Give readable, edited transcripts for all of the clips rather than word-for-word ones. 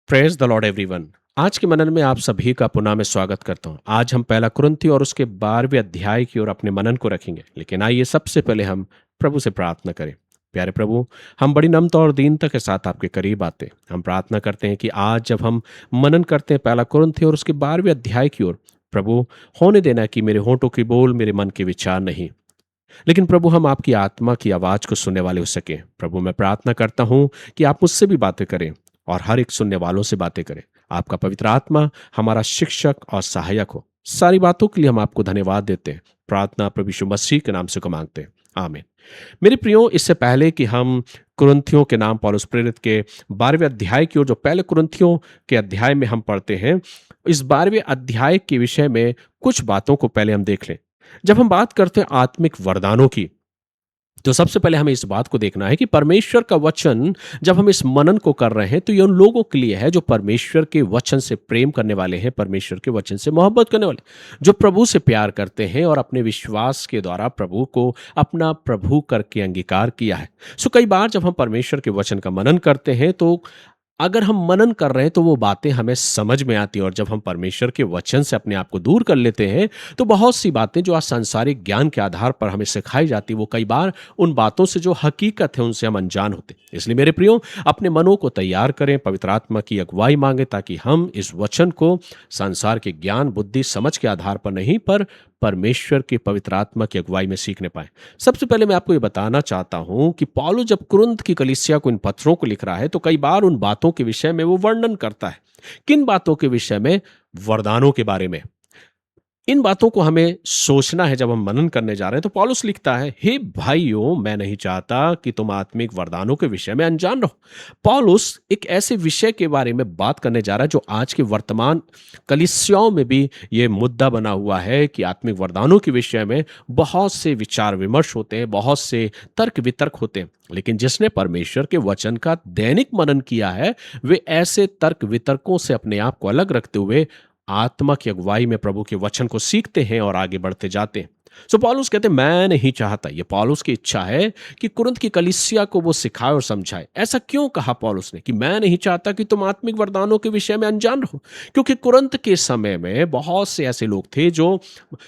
Praise the Lord everyone. आज के मनन में आप सभी का पुनः मैं स्वागत करता हूं। आज हम पहला कुरिन्थी और उसके 12वें अध्याय की ओर अपने मनन को रखेंगे, लेकिन आइए सबसे पहले हम प्रभु से प्रार्थना करें। प्यारे प्रभु, हम बड़ी नम्रता और दीनता के साथ आपके करीब आते हैं। हम प्रार्थना करते हैं कि आज जब हम मनन करते हैं पहला कुरिन्थी और उसके 12वें अध्याय की ओर, प्रभु, होने देना कि मेरे होंठों की बोल, मेरे मन के विचार नहीं, लेकिन प्रभु हम आपकी आत्मा की आवाज को सुनने वाले हो सके। प्रभु, मैं प्रार्थना करता हूँ कि आप मुझसे भी बातें करें और हर एक सुनने वालों से बातें करें। आपका पवित्र आत्मा हमारा शिक्षक और सहायक हो। सारी बातों के लिए हम आपको धन्यवाद देते हैं। प्रार्थना प्रभु यीशु मसीह के नाम से को मांगते हैं, आमीन। मेरे प्रियो, इससे पहले कि हम कुरिन्थियों के नाम पौलुस प्रेरित के 12वें अध्याय की ओर, जो पहले कुरिन्थियों के अध्याय में हम पढ़ते हैं, इस 12वें अध्याय के विषय में कुछ बातों को पहले हम देख लें। जब हम बात करते हैं आत्मिक वरदानों की, तो सबसे पहले हमें इस बात को देखना है कि परमेश्वर का वचन, जब हम इस मनन को कर रहे हैं, तो ये उन लोगों के लिए है जो परमेश्वर के वचन से प्रेम करने वाले हैं, परमेश्वर के वचन से मोहब्बत करने वाले, जो प्रभु से प्यार करते हैं और अपने विश्वास के द्वारा प्रभु को अपना प्रभु करके अंगीकार किया है। सो कई बार जब हम परमेश्वर के वचन का मनन करते हैं, तो अगर हम मनन कर रहे हैं तो वो बातें हमें समझ में आती है, और जब हम परमेश्वर के वचन से अपने आप को दूर कर लेते हैं, तो बहुत सी बातें जो आज सांसारिक ज्ञान के आधार पर हमें सिखाई जाती, वो कई बार उन बातों से जो हकीकत है उनसे हम अनजान होते। इसलिए मेरे प्रियो, अपने मनों को तैयार करें, पवित्र आत्मा की अगुवाई मांगे, ताकि हम इस वचन को संसार के ज्ञान, बुद्धि, समझ के आधार पर नहीं, पर परमेश्वर की पवित्र आत्मा की अगुवाई में सीखने पाए। सबसे पहले मैं आपको ये बताना चाहता हूं कि पौलुस जब कुरिन्थ की कलीसिया को इन पत्रों को लिख रहा है, तो कई बार उन बातों के विषय में वो वर्णन करता है। किन बातों के विषय में? वरदानों के बारे में। इन बातों को हमें सोचना है जब हम मनन करने जा रहे हैं। तो पौलुस लिखता है, हे भाइयों, मैं नहीं चाहता कि तुम आत्मिक वरदानों के विषय में अनजान रहो। पौलुस एक ऐसे विषय के बारे में बात करने जा रहा है जो आज के वर्तमान कलीसियाओं में भी ये मुद्दा बना हुआ है कि आत्मिक वरदानों के विषय में बहुत से विचार विमर्श होते हैं, बहुत से तर्क वितर्क होते हैं, लेकिन जिसने परमेश्वर के वचन का दैनिक मनन किया है, वे ऐसे तर्क वितर्कों से अपने आप को अलग रखते हुए आत्मा की अगुवाई में प्रभु के वचन को सीखते हैं और आगे बढ़ते जाते हैं। सो पौलुस कहते हैं, मैं नहीं चाहता, ये पौलुस की इच्छा है कि कुरिन्थ की कलीसिया को वो सिखाए और समझाए। ऐसा क्यों कहा पौलुस ने कि मैं नहीं चाहता कि तुम आत्मिक वरदानों के विषय में अनजान रहो? क्योंकि कुरिन्थ के समय में बहुत से ऐसे लोग थे जो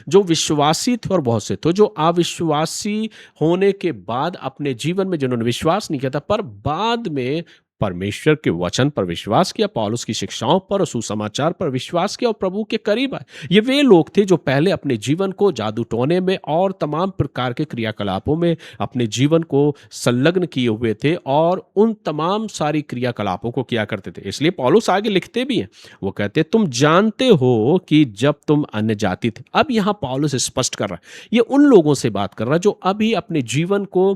जो विश्वासी थे, और बहुत से थे जो अविश्वासी होने के बाद अपने जीवन में जिन्होंने विश्वास नहीं किया था, पर बाद में परमेश्वर के वचन पर विश्वास किया, पौलुस की शिक्षाओं पर और सुसमाचार पर विश्वास किया और प्रभु के करीब आए। ये वे लोग थे जो पहले अपने जीवन को जादू टोने में और तमाम प्रकार के क्रियाकलापों में अपने जीवन को संलग्न किए हुए थे, और उन तमाम सारी क्रियाकलापों को किया करते थे। इसलिए पौलुस आगे लिखते भी हैं, वो कहते हैं, तुम जानते हो कि जब तुम अन्य जाति थे। अब यहाँ पौलुस स्पष्ट कर रहा है, ये उन लोगों से बात कर रहा है जो अभी अपने जीवन को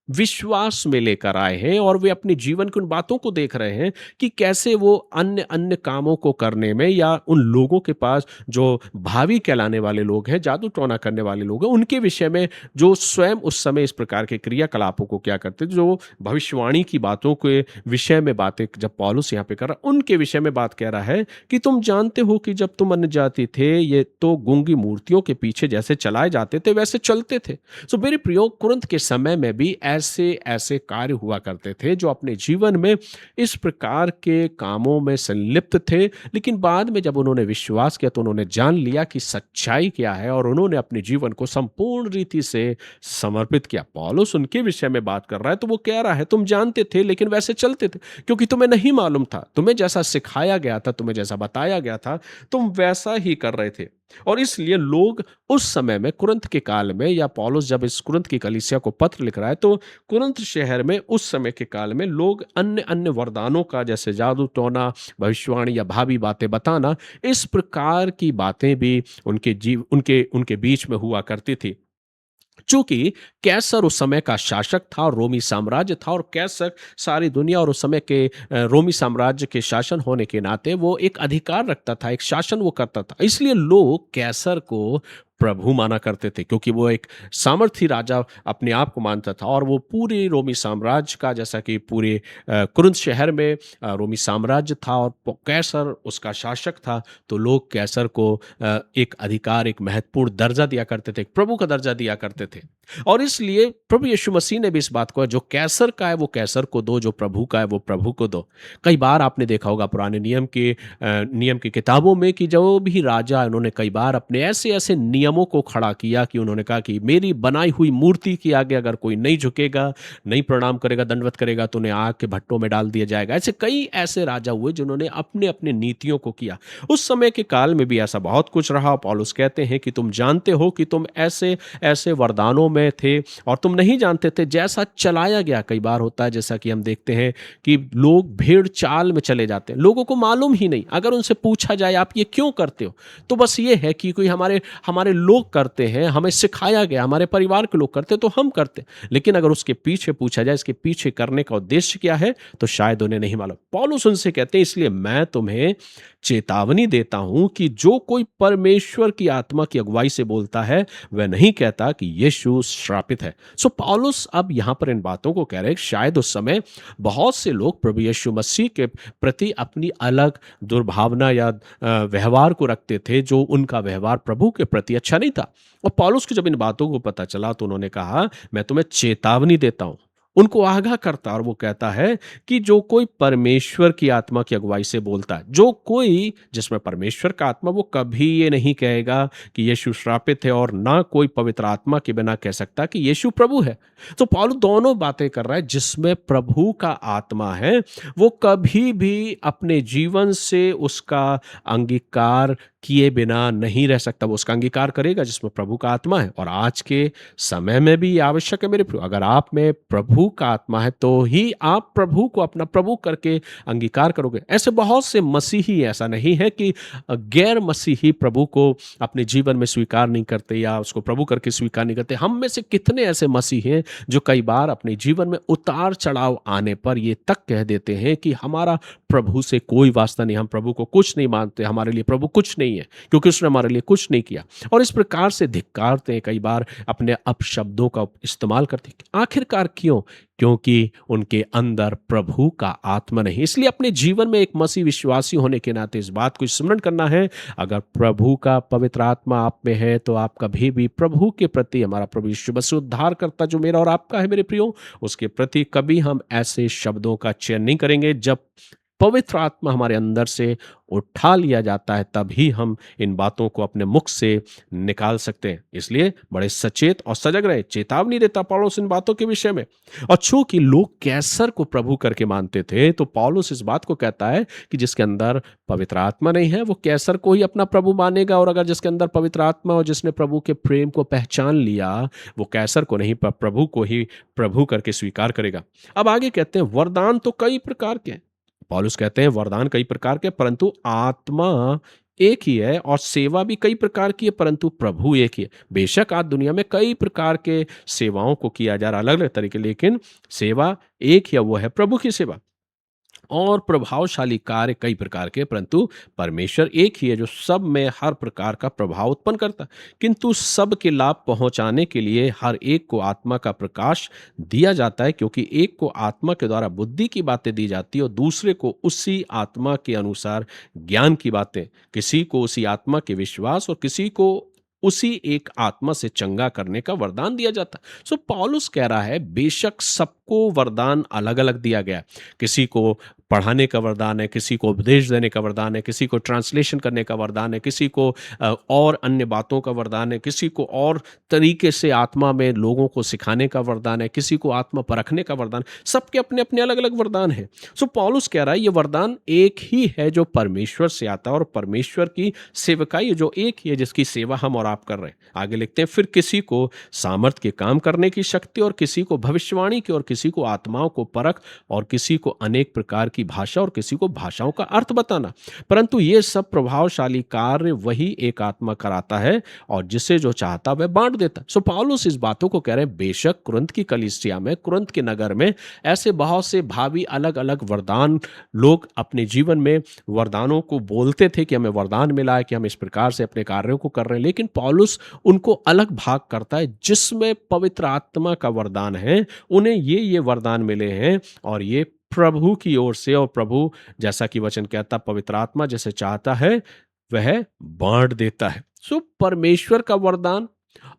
विश्वास में लेकर आए हैं, और वे अपने जीवन की उन बातों को देख रहे हैं कि कैसे वो अन्य अन्य कामों को करने में, या उन लोगों के पास जो भावी कहलाने वाले लोग हैं, जादू टोना करने वाले लोग हैं, उनके विषय में जो स्वयं उस समय इस प्रकार के क्रियाकलापों को क्या करते थे, जो भविष्यवाणी की बातों के विषय में बातें जब पौलुस यहाँ पे कर रहा, उनके विषय में बात कह रहा है कि तुम जानते हो कि जब तुम अन्य जाति थे, ये तो गूंगी मूर्तियों के पीछे जैसे चलाए जाते थे वैसे चलते थे। सो मेरे प्रियो, कुरिन्थ के समय में भी ऐसे ऐसे कार्य हुआ करते थे जो अपने जीवन में इस प्रकार के कामों में संलिप्त थे, लेकिन बाद में जब उन्होंने विश्वास किया तो उन्होंने जान लिया कि सच्चाई क्या है, और उन्होंने अपने जीवन को संपूर्ण रीति से समर्पित किया। पौलुस उनके विषय में बात कर रहा है, तो वो कह रहा है, तुम जानते थे लेकिन वैसे चलते थे, क्योंकि तुम्हें नहीं मालूम था, तुम्हें जैसा सिखाया गया था, तुम्हें जैसा बताया गया था, तुम वैसा ही कर रहे थे। और इसलिए लोग उस समय में, कुरिन्थ के काल में, या पौलुस जब इस कुरिन्थ की कलीसिया को पत्र लिख रहा है, तो कुरिन्थ शहर में उस समय के काल में लोग अन्य अन्य वरदानों का, जैसे जादू टोना, भविष्यवाणी या भावी बातें बताना, इस प्रकार की बातें भी उनके उनके बीच में हुआ करती थी। चूंकि कैसर उस समय का शासक था और रोमी साम्राज्य था, और कैसर सारी दुनिया और उस समय के रोमी साम्राज्य के शासन होने के नाते वो एक अधिकार रखता था, एक शासन वो करता था। इसलिए लोग कैसर को प्रभु माना करते थे, क्योंकि वो एक सामर्थी राजा अपने आप को मानता था और वो पूरे रोमी साम्राज्य का, जैसा कि पूरे कुरिन्थ शहर में रोमी साम्राज्य था और कैसर उसका शासक था, तो लोग कैसर को एक अधिकार, एक महत्वपूर्ण दर्जा दिया करते थे, एक प्रभु का दर्जा दिया करते थे। और इसलिए प्रभु यीशु मसीह ने भी इस बात को, जो कैसर का है वो कैसर को दो, जो प्रभु का है वो प्रभु को दो। कई बार आपने देखा होगा पुराने नियम की किताबों में कि जो भी राजा, उन्होंने कई बार अपने ऐसे ऐसे नियमों को खड़ा किया कि उन्होंने कहा कि मेरी बनाई हुई मूर्ति के आगे अगर कोई नहीं झुकेगा, नहीं प्रणाम करेगा, दंडवत करेगा, तो उन्हें आग के भट्टों में डाल दिया जाएगा। ऐसे कई ऐसे राजा हुए जिन्होंने अपने अपने नीतियों को किया। उस समय के काल में भी ऐसा बहुत कुछ रहा। पौलुस कहते हैं कि तुम जानते हो कि तुम ऐसे ऐसे वरदानों में थे और तुम नहीं जानते थे, जैसा चलाया गया। कई बार होता है, जैसा कि हम देखते हैं कि लोग भेड़ चाल में चले जाते हैं, लोगों को मालूम ही नहीं। अगर उनसे पूछा जाए आप ये क्यों करते हो, तो बस ये है कि कोई हमारे हमारे लोग करते हैं, हमें सिखाया गया, हमारे परिवार के लोग करते, तो हम करते। लेकिन अगर उसके पीछे पूछा जाए इसके पीछे करने का उद्देश्य क्या है, तो शायद उन्हें नहीं मालूम। पौलुस उनसे कहते हैं, इसलिए मैं तुम्हें चेतावनी देता हूं कि जो कोई परमेश्वर की आत्मा की अगुवाई से बोलता है, वह नहीं कहता कि यीशु श्रापित है। सो पौलुस अब यहां पर इन बातों को कह रहे हैं। शायद उस समय बहुत से लोग प्रभु यीशु मसीह के प्रति अपनी अलग दुर्भावना या व्यवहार को रखते थे, जो उनका व्यवहार प्रभु के प्रति अच्छा नहीं था। और पौलुस को जब इन बातों को पता चला, तो उन्होंने कहा, मैं तुम्हें चेतावनी देता हूं, उनको आगाह करता। और वो कहता है कि जो कोई परमेश्वर की आत्मा की अगुवाई से बोलता है, जो कोई जिसमें परमेश्वर का आत्मा, वो कभी ये नहीं कहेगा कि यीशु श्रापित है, और ना कोई पवित्र आत्मा के बिना कह सकता कि यीशु प्रभु है। तो पौलुस दोनों बातें कर रहा है। जिसमें प्रभु का आत्मा है, वो कभी भी अपने जीवन से उसका अंगीकार किए बिना नहीं रह सकता। वो उसका अंगीकार करेगा जिसमें प्रभु का आत्मा है। और आज के समय में भी ये आवश्यक है मेरे प्रियो, अगर आप में प्रभु का आत्मा है, तो ही आप प्रभु को अपना प्रभु करके अंगीकार करोगे। ऐसे बहुत से मसीही, ऐसा नहीं है कि गैर मसीही प्रभु को अपने जीवन में स्वीकार नहीं करते या उसको प्रभु करके स्वीकार नहीं करते। हम में से कितने ऐसे मसीही हैं जो कई बार अपने जीवन में उतार चढ़ाव आने पर ये तक कह देते हैं कि हमारा प्रभु से कोई वास्ता नहीं, हम प्रभु को कुछ नहीं मानते, हमारे लिए प्रभु कुछ नहीं है, क्योंकि उसने हमारे लिए कुछ नहीं किया। और इस प्रकार से धिक्कारते हैं, कई बार अपने अपशब्दों का इस्तेमाल करते हैं। आखिरकार क्यों? क्योंकि उनके अंदर प्रभु का आत्मा नहीं। इसलिए अपने जीवन में एक मसीह विश्वासी होने के नाते इस बात को स्मरण करना है, अगर प्रभु का पवित्र आत्मा आप में है, तो आप कभी भी प्रभु के प्रति, हमारा प्रभु यीशु मसीह उद्धार करता जो मेरा और आपका है मेरे प्रियो, उसके प्रति कभी हम ऐसे शब्दों का चयन नहीं करेंगे। जब पवित्र आत्मा हमारे अंदर से उठा लिया जाता है, तभी हम इन बातों को अपने मुख से निकाल सकते हैं। इसलिए बड़े सचेत और सजग रहे। चेतावनी देता पौलुस इन बातों के विषय में। और चूंकि लोग कैसर को प्रभु करके मानते थे, तो पौलुस इस बात को कहता है कि जिसके अंदर पवित्र आत्मा नहीं है, वो कैसर को ही अपना प्रभु मानेगा। और अगर जिसके अंदर पवित्र आत्मा और जिसने प्रभु के प्रेम को पहचान लिया, वो कैसर को नहीं, पर प्रभु को ही प्रभु करके स्वीकार करेगा। अब आगे कहते हैं, वरदान तो कई प्रकार के हैं। पौलुस कहते हैं वरदान कई प्रकार के, परंतु आत्मा एक ही है, और सेवा भी कई प्रकार की है, परंतु प्रभु एक ही है। बेशक आज दुनिया में कई प्रकार के सेवाओं को किया जा रहा है, अलग अलग तरीके, लेकिन सेवा एक ही है, वो है प्रभु की सेवा। और प्रभावशाली कार्य कई प्रकार के, परंतु परमेश्वर एक ही है, जो सब में हर प्रकार का प्रभाव उत्पन्न करता है। किंतु सब के लाभ पहुंचाने के लिए हर एक को आत्मा का प्रकाश दिया जाता है, क्योंकि एक को आत्मा के द्वारा बुद्धि की बातें दी जाती है और दूसरे को उसी आत्मा के अनुसार ज्ञान की बातें, किसी को उसी आत्मा के विश्वास और किसी को उसी एक आत्मा से चंगा करने का वरदान दिया जाता है। सो पौलुस कह रहा है, बेशक सबको वरदान अलग अलग दिया गया। किसी को पढ़ाने का वरदान है, किसी को उपदेश देने का वरदान है, किसी को ट्रांसलेशन करने का वरदान है, किसी को और अन्य बातों का वरदान है, किसी को और तरीके से आत्मा में लोगों को सिखाने का वरदान है, किसी को आत्मा परखने का वरदान। सबके अपने अपने अलग अलग वरदान है। सो पौलुस कह रहा है, ये वरदान एक ही है जो परमेश्वर से आता है, और परमेश्वर की सेवकाई जो एक ही है, जिसकी सेवा हम और आप कर रहे हैं। आगे लिखते हैं, फिर किसी को सामर्थ के काम करने की शक्ति, और किसी को भविष्यवाणी की, और किसी को आत्माओं को परख, और किसी को अनेक प्रकार की की भाषा और किसी को भाषाओं का अर्थ बताना। परंतु ये सब प्रभावशाली कार्य वही एक आत्मा कराता है और जिसे जो चाहता वह बांट देता है। सो पौलुस इस बातों को कह रहे हैं, बेशक कुरिन्थ की कलीसिया में, कुरिन्थ के नगर में ऐसे बहुत से भावी अलग अलग वरदान लोग अपने जीवन में वरदानों को बोलते थे कि हमें वरदान मिला है, कि हम इस प्रकार से अपने कार्यों को कर रहे हैं, लेकिन पौलुस उनको अलग भाग करता है जिसमें पवित्र आत्मा का वरदान है। उन्हें ये वरदान मिले हैं और ये प्रभु की ओर से, और प्रभु जैसा कि वचन कहता पवित्र आत्मा जैसे चाहता है वह बांट देता है। सो परमेश्वर का वरदान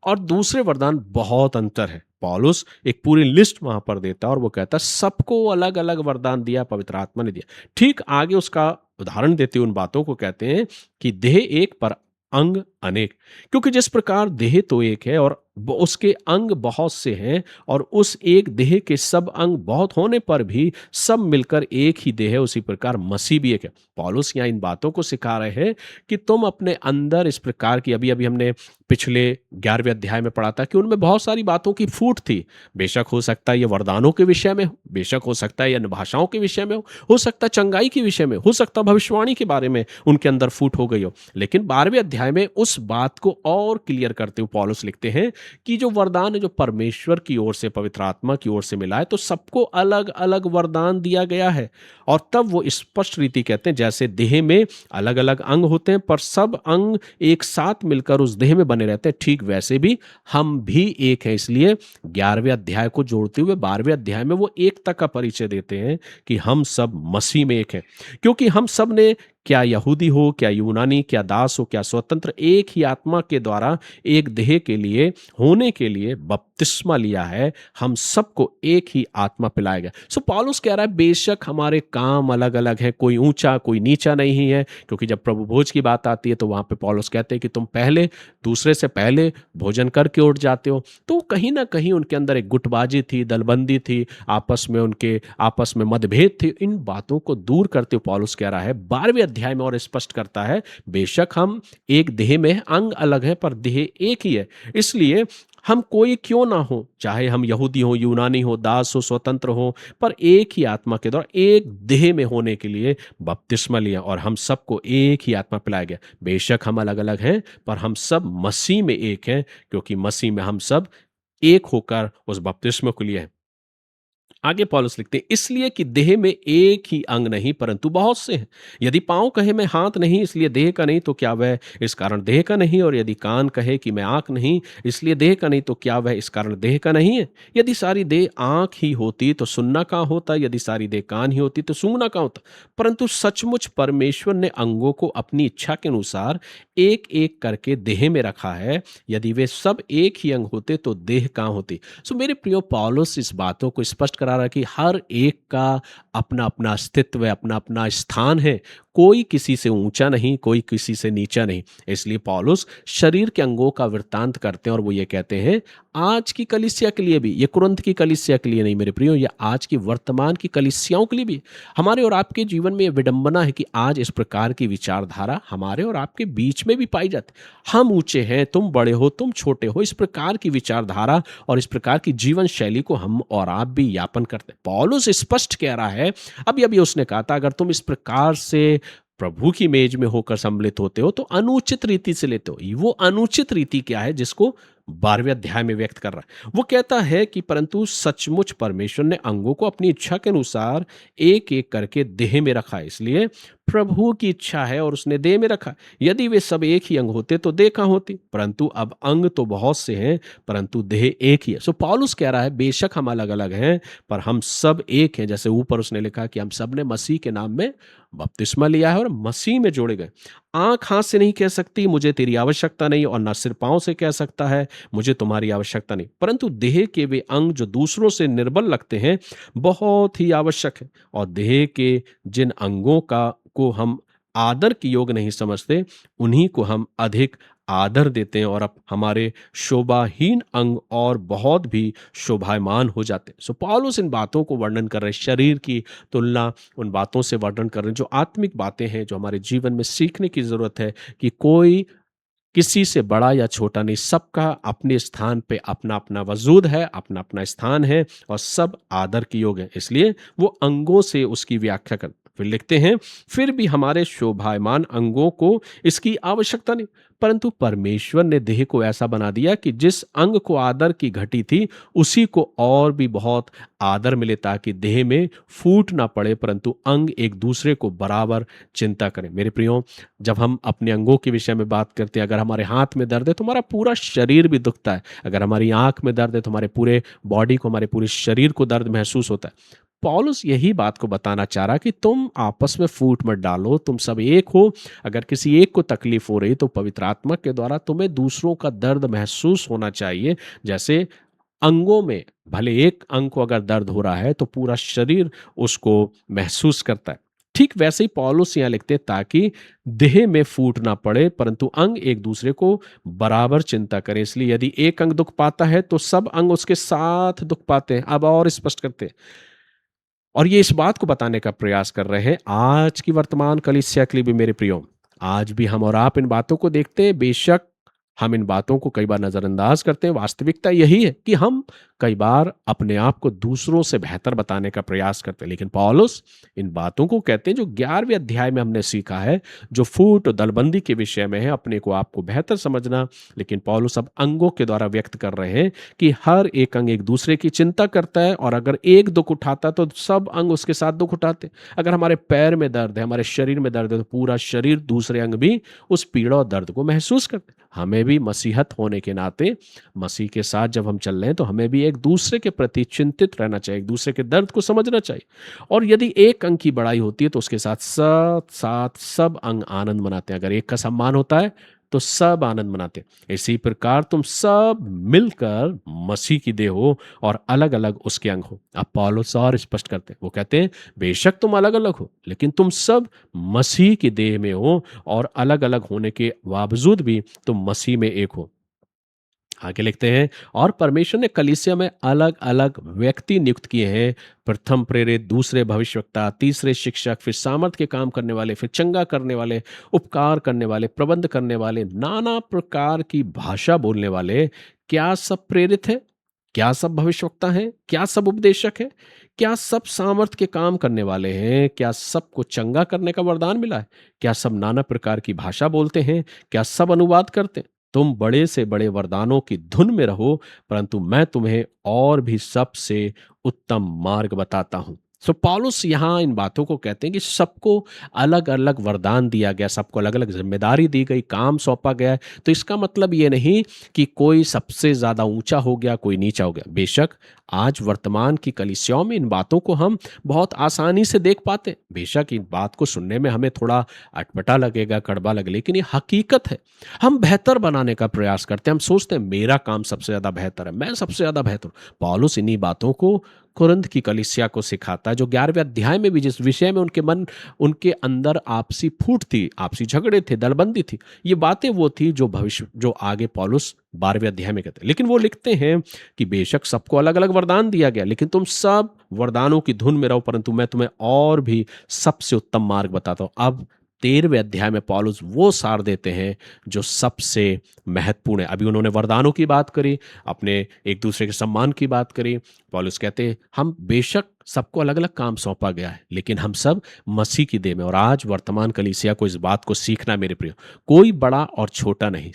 और दूसरे वरदान बहुत अंतर है। पौलुस एक पूरी लिस्ट वहां पर देता है और वो कहता है सबको अलग अलग वरदान दिया, पवित्र आत्मा ने दिया। ठीक आगे उसका उदाहरण देते हुए उन बातों को कहते हैं कि देह एक पर अंग अनेक, क्योंकि जिस प्रकार देह तो एक है और उसके अंग बहुत से हैं, और उस एक देह के सब अंग बहुत होने पर भी सब मिलकर एक ही देह है, उसी प्रकार मसीह भी एक है। पौलुस यहाँ इन बातों को सिखा रहे हैं कि तुम अपने अंदर इस प्रकार की, अभी अभी हमने पिछले 11वें अध्याय में पढ़ा था कि उनमें बहुत सारी बातों की फूट थी। बेशक हो सकता है ये वरदानों के विषय में हो, बेशक हो सकता है ये अन्य भाषाओं के विषय में हो सकता है चंगाई के विषय में, हो सकता है भविष्यवाणी के बारे में उनके अंदर फूट हो गई हो। लेकिन 12वें अध्याय में उस बात को और क्लियर करते हुए पौलुस लिखते हैं कि जो वरदान है जो परमेश्वर की ओर से, पवित्र आत्मा की ओर से मिला है, तो सबको अलग अलग वरदान दिया गया है। और तब वो स्पष्ट रीति कहते हैं, जैसे देह में अलग अलग अंग होते हैं पर सब अंग एक साथ मिलकर उस देह में बने रहते हैं, ठीक वैसे भी हम भी एक हैं। इसलिए 11वें अध्याय को जोड़ते हुए 12वें अध्याय में वो एकता का परिचय देते हैं कि हम सब मसीह में एक हैं, क्योंकि हम सब ने, क्या यहूदी हो, क्या यूनानी, क्या दास हो, क्या स्वतंत्र, एक ही आत्मा के द्वारा एक देह के लिए होने के लिए बपतिस्मा लिया है। हम सबको एक ही आत्मा पिलाया गया। सो पौलुस कह रहा है बेशक हमारे काम अलग अलग है, कोई ऊंचा कोई नीचा नहीं है, क्योंकि जब प्रभु भोज की बात आती है तो वहां पे पौलुस कहते हैं कि तुम पहले दूसरे से पहले भोजन करके उठ जाते हो। तो कहीं ना कहीं उनके अंदर एक गुटबाजी थी, दलबंदी थी, आपस में मतभेद थे। इन बातों को दूर करते हुए पौलुस कह रहा है 12वें अध्याय में और स्पष्ट करता है, बेशक हम एक देह में अंग अलग है पर देह एक ही है। इसलिए हम कोई क्यों ना हो, चाहे हम यहूदी हो, यूनानी हो, दास हो, स्वतंत्र हो, पर एक ही आत्मा के द्वारा एक देह में होने के लिए बपतिस्मा लिया और हम सबको एक ही आत्मा पिलाया गया। बेशक हम अलग अलग हैं पर हम सब मसीह में एक हैं, क्योंकि मसीह में हम सब एक होकर उस बपतिस्मा को लिए हैं। आगे पौलुस लिखते हैं, इसलिए कि देह में एक ही अंग नहीं परंतु बहुत से हैं। यदि पाँव कहे मैं हाथ नहीं इसलिए देह का नहीं, तो क्या वह इस कारण देह का नहीं? और यदि कान कहे कि मैं आँख नहीं इसलिए देह का नहीं, तो क्या वह इस कारण देह का नहीं है? यदि सारी देह आँख ही होती तो सुनना कहाँ होता? यदि सारी देह कान ही होती तो सूंघना कहाँ होता? परंतु सचमुच परमेश्वर ने अंगों को अपनी इच्छा के अनुसार एक एक करके देह में रखा है। यदि वे सब एक ही अंग होते तो देह कहाँ होती? सो मेरे प्रियो, पौलुस इस बातों को स्पष्ट करा रहा है कि हर एक का अपना अपना अस्तित्व है, अपना अपना स्थान है। कोई किसी से ऊंचा नहीं, कोई किसी से नीचा नहीं। इसलिए पौलुस शरीर के अंगों का वृत्तांत करते हैं और वो ये कहते हैं आज की कलीसिया के लिए भी, ये कुरिन्थ की कलीसिया के लिए नहीं मेरे प्रियो, ये आज की वर्तमान की कलीसियाओं के लिए भी, हमारे और आपके जीवन में ये विडंबना है कि आज इस प्रकार की विचारधारा हमारे और आपके बीच में भी पाई जाती है। हम ऊंचे हैं, तुम बड़े हो, तुम छोटे हो, इस प्रकार की विचारधारा और इस प्रकार की जीवन शैली को हम और आप भी यापन करते हैं। पौलुस स्पष्ट कह रहा है, अभी अभी उसने कहा था अगर तुम इस प्रकार से प्रभु की मेज में होकर सम्मिलित होते हो तो अनुचित रीति से लेते हो। वो अनुचित रीति क्या है जिसको 12वें अध्याय में व्यक्त कर रहा है? वो कहता है कि परंतु सचमुच परमेश्वर ने अंगों को अपनी इच्छा के अनुसार एक एक करके देह में रखा है। इसलिए प्रभु की इच्छा है और उसने देह में रखा। यदि वे सब एक ही अंग होते तो देह कहाँ होती? परंतु अब अंग तो बहुत से हैं परंतु देह एक ही है। सो पौलुस कह रहा है बेशक हम अलग अलग हैं पर हम सब एक हैं। जैसे ऊपर उसने लिखा कि हम सब ने मसीह के नाम में बपतिस्मा लिया है और मसीह में जोड़े गए। आंख हाथ से नहीं कह सकती मुझे तेरी आवश्यकता नहीं, और न सिर पांव से कह सकता है मुझे तुम्हारी आवश्यकता नहीं, परंतु देह के वे अंग जो दूसरों से निर्बल लगते हैं बहुत ही आवश्यक है। और देह के जिन अंगों का को हम आदर के योग नहीं समझते उन्हीं को हम अधिक आदर देते हैं और अब हमारे शोभाहीन अंग और बहुत भी शोभायमान हो जाते हैं। सो पौलुस इन बातों को वर्णन कर रहे हैं, शरीर की तुलना उन बातों से वर्णन कर रहे हैं जो आत्मिक बातें हैं, जो हमारे जीवन में सीखने की जरूरत है कि कोई किसी से बड़ा या छोटा नहीं, सबका अपने स्थान पे अपना अपना वजूद है, अपना अपना स्थान है और सब आदर के योग्य है। इसलिए वो अंगों से उसकी व्याख्या कर फिर लिखते हैं, फिर भी हमारे शोभायमान अंगों को इसकी आवश्यकता नहीं, परंतु परमेश्वर ने देह को ऐसा बना दिया कि जिस अंग को आदर की घटी थी उसी को और भी बहुत आदर मिले, ताकि देह में फूट ना पड़े परंतु अंग एक दूसरे को बराबर चिंता करें। मेरे प्रियो, जब हम अपने अंगों के विषय में बात करते हैं, अगर हमारे हाथ में दर्द है तो हमारा पूरा शरीर भी दुखता है, अगर हमारी आंख में दर्द है तो हमारे पूरे बॉडी को, हमारे पूरे शरीर को दर्द महसूस होता है। पौलुस यही बात को बताना चाह रहा कि तुम आपस में फूट मत डालो, तुम सब एक हो। अगर किसी एक को तकलीफ हो रही तो पवित्र आत्मा के द्वारा तुम्हें दूसरों का दर्द महसूस होना चाहिए। जैसे अंगों में भले एक अंग को अगर दर्द हो रहा है तो पूरा शरीर उसको महसूस करता है। ठीक वैसे ही पौलुस यहाँ लिखते हैं, ताकि देह में फूट ना पड़े परंतु अंग एक दूसरे को बराबर चिंता करें। इसलिए यदि एक अंग दुख पाता है तो सब अंग उसके साथ दुख पाते हैं। अब और स्पष्ट करते हैं, और ये इस बात को बताने का प्रयास कर रहे हैं आज की वर्तमान कलीसिया के लिए भी। मेरे प्रियो, आज भी हम और आप इन बातों को देखते हैं। बेशक हम इन बातों को कई बार नजरअंदाज करते हैं। वास्तविकता यही है कि हम कई बार अपने आप को दूसरों से बेहतर बताने का प्रयास करते हैं, लेकिन पौलुस इन बातों को कहते हैं जो 11वें अध्याय में हमने सीखा है, जो फूट और दलबंदी के विषय में है, अपने को आपको बेहतर समझना। लेकिन पौलुस अब अंगों के द्वारा व्यक्त कर रहे हैं कि हर एक अंग एक दूसरे की चिंता करता है, और अगर एक दुख उठाता तो सब अंग उसके साथ दुख उठाते। अगर हमारे पैर में दर्द है, हमारे शरीर में दर्द है, तो पूरा शरीर, दूसरे अंग भी उस पीड़ा और दर्द को महसूस करते। हमें भी मसीहत होने के नाते, मसीह के साथ जब हम चल रहे हैं तो हमें भी एक दूसरे के प्रति चिंतित रहना चाहिए, एक दूसरे के दर्द को समझना चाहिए। और यदि एक अंग की बड़ाई होती है तो उसके साथ साथ साथ सब अंग आनंद मनाते हैं। अगर एक का सम्मान होता है तो सब आनंद मनाते हैं। इसी प्रकार तुम सब मिलकर मसीह की देह हो और अलग अलग उसके अंग हो। अब पौलुस और स्पष्ट करते हैं, वो कहते हैं बेशक तुम अलग अलग हो लेकिन तुम सब मसीह की देह में हो, और अलग अलग होने के बावजूद भी तुम मसीह में एक हो। आगे लिखते हैं, और परमेश्वर ने कलीसिया में अलग अलग व्यक्ति नियुक्त किए हैं, प्रथम प्रेरित, दूसरे भविष्यवक्ता, तीसरे शिक्षक, फिर सामर्थ के काम करने वाले, फिर चंगा करने वाले, उपकार करने वाले, प्रबंध करने वाले, नाना प्रकार की भाषा बोलने वाले। क्या सब प्रेरित है? क्या सब भविष्यवक्ता हैं? क्या सब उपदेशक हैं? क्या सब सामर्थ के काम करने वाले हैं? क्या सबको चंगा करने का वरदान मिला है? क्या सब नाना प्रकार की भाषा बोलते हैं? क्या सब अनुवाद करते हैं? तुम बड़े से बड़े वरदानों की धुन में रहो, परंतु मैं तुम्हें और भी सबसे उत्तम मार्ग बताता हूं। सो पौलुस यहाँ इन बातों को कहते हैं कि सबको अलग अलग वरदान दिया गया, सबको अलग अलग जिम्मेदारी दी गई, काम सौंपा गया है। तो इसका मतलब ये नहीं कि कोई सबसे ज्यादा ऊंचा हो गया, कोई नीचा हो गया। बेशक आज वर्तमान की कलीसियाओं में इन बातों को हम बहुत आसानी से देख पाते हैं। बेशक इन बात को सुनने में हमें थोड़ा अटपटा लगेगा, कड़वा लगे, लेकिन ये हकीकत है। हम बेहतर बनाने का प्रयास करते हैं, हम सोचते हैं मेरा काम सबसे ज्यादा बेहतर है, मैं सबसे ज्यादा बेहतर हूं। पौलुस इन्हीं बातों को कुरिन्थ की कलीसिया को सिखाता है, जो 11वें अध्याय में भी जिस विषय में उनके अंदर आपसी फूट थी, आपसी झगड़े थे, दलबंदी थी, ये बातें वो थी जो आगे पौलुस 12वें अध्याय में कहते हैं। लेकिन वो लिखते हैं कि बेशक सबको अलग अलग वरदान दिया गया, लेकिन तुम सब वरदानों की धुन में रहो, परंतु मैं तुम्हें और भी सबसे उत्तम मार्ग बताता हूं। अब 13वें अध्याय में पौलुस वो सार देते हैं जो सबसे महत्वपूर्ण है। अभी उन्होंने वरदानों की बात करी, अपने एक दूसरे के सम्मान की बात करी। पौलुस कहते हैं हम बेशक सबको अलग अलग काम सौंपा गया है, लेकिन हम सब मसीह की देह में। और आज वर्तमान कलीसिया को इस बात को सीखना मेरे प्रिय, कोई बड़ा और छोटा नहीं,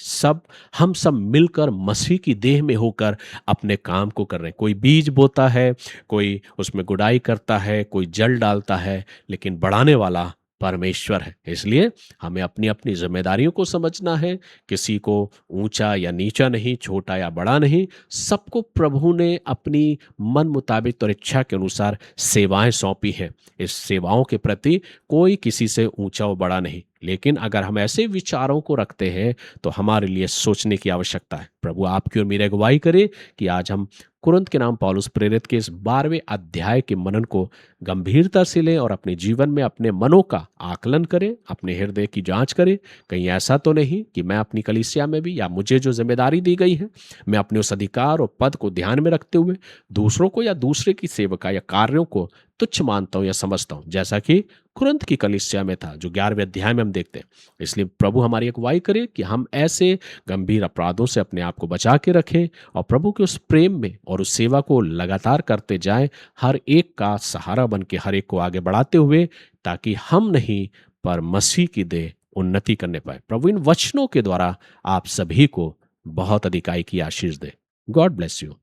हम सब मिलकर मसीह की देह में होकर अपने काम को कर रहे हैं। कोई बीज बोता है, कोई उसमें गुड़ाई करता है, कोई जल डालता है, लेकिन बढ़ाने वाला परमेश्वर है। इसलिए हमें अपनी अपनी जिम्मेदारियों को समझना है। किसी को ऊंचा या नीचा नहीं, छोटा या बड़ा नहीं, सबको प्रभु ने अपनी मन मुताबिक और इच्छा के अनुसार सेवाएं सौंपी हैं। इस सेवाओं के प्रति कोई किसी से ऊंचा और बड़ा नहीं, लेकिन अगर हम ऐसे विचारों को रखते हैं तो हमारे लिए सोचने की आवश्यकता है। प्रभु आपकी और मेरी अगुवाई करे कि आज हम कुरिन्थ के नाम पौलुस प्रेरित के इस 12वें अध्याय के मनन को गंभीरता से लें और अपने जीवन में अपने मनों का आकलन करें, अपने हृदय की जांच करें। कहीं ऐसा तो नहीं कि मैं अपनी कलीसिया में भी, या मुझे जो जिम्मेदारी दी गई है, मैं अपने उस अधिकार और पद को ध्यान में रखते हुए दूसरों को या दूसरे की सेवका या कार्यों को तुच्छ मानता हूँ या समझता हूँ, जैसा कि कुरिन्थ की कलीसिया में था, जो 11वें अध्याय में हम देखते हैं। इसलिए प्रभु हमारी अगुवाई करे कि हम ऐसे गंभीर अपराधों से अपने आप को बचा के रखें और प्रभु के उस प्रेम में और उस सेवा को लगातार करते जाएं, हर एक का सहारा बन के हर एक को आगे बढ़ाते हुए, ताकि हम नहीं पर मसीह की देह उन्नति करने पाए। प्रभु इन वचनों के द्वारा आप सभी को बहुत अधिकाई की आशीष दे। God bless you.